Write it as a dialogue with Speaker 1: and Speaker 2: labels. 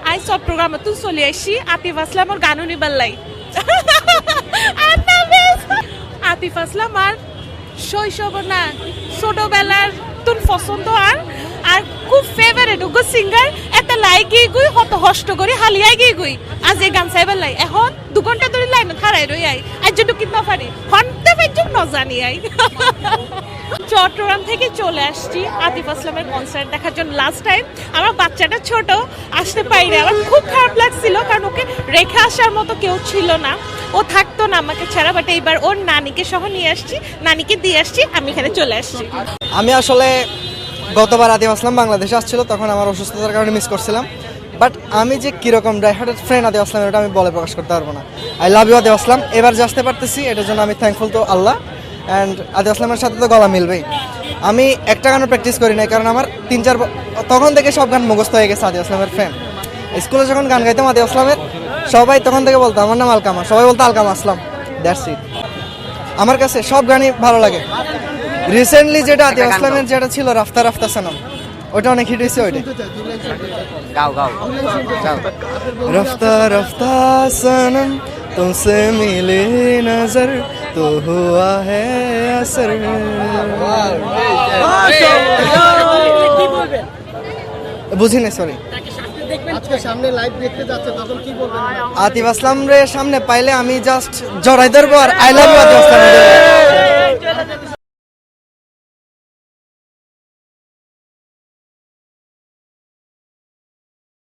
Speaker 1: I Chittagong তুই চলে আসি আতিফ আসলামর গান নিবার লাই আতিফ আসলাম আর শৈশব না ছোটবেলার তুন পছন্দ আর খুব ফেভারিট ওগো সিঙ্গার একটা লাইকি গুই হত হষ্ট করে হালিয়াই গিয়ে গুই আজ এই গান চাইবার লাই এখন 2 ঘন্টা ধরে লাইন খাড়াই রই আই আজ যদি কিনতে পারি ঘন্টা পর্যন্ত ন জানি আই চট্টগ্রাম থেকে চলে আসছি আতিফ আসলামের কনসার্ট দেখার জন্য লাস্ট টাইম আমার বাচ্চাটা ছোট আসতে পারি আমার খুব খারাপ লাগছিল কারণ ওকে রেখে আসার মতো কেউ ছিল না ও থাকতো না আমাকে ছাড়া বাট এইবার ওর নানিকে সহ নিয়ে আসছি নানিকে দিয়ে আসছি আমি এখানে চলে আসছি
Speaker 2: আমি আসলে গতবার আতিফ আসলাম বাংলাদেশে আসছিল তখন আমার অসুস্থতার কারণে মিস করছিলাম বাট আমি যে কীরকম ডাইহার্টেড ফ্রেন্ড আতিফ আসলামের ওটা আমি বলে প্রকাশ করতে পারবো না আই লাভ ইউ আতিফ আসলাম এবার যে আসতে পারতেছি এটার জন্য আমি থ্যাঙ্কফুল তো আল্লাহ অ্যান্ড আতিফ আসলামের সাথে তো গলা মিলবেই আমি একটা গানও প্র্যাকটিস করি নাই কারণ আমার 3-4 তখন থেকে সব গান মুখস্থ হয়ে গেছে আতিফ আসলামের ফ্রেন্ড স্কুলে যখন গান গাইতাম আতিফ আসলামের সবাই তখন থেকে বলতো আমার নাম আলকামা সবাই বলতো আলকামা আসলাম দ্যাটস ইট আমার কাছে সব গানই ভালো লাগে রিসেন্টলি যেটা আতিফ আসলামের যেটা ছিল রাফতা রাফতা সনম ওটা অনেক হিট হয়েছে ওইটা
Speaker 3: গাও গাও
Speaker 2: रफ्ता रफ्ता सनम तुमसे मिले नजर तो हुआ है असर বুঝি না সরি
Speaker 4: সামনে লাইভ দেখতে যাচ্ছে তখন কি বলবেন
Speaker 2: আতিফ আসলাম রে সামনে পাইলে আমি জাস্ট জড়াই ধরবো আর I love you Atif Aslam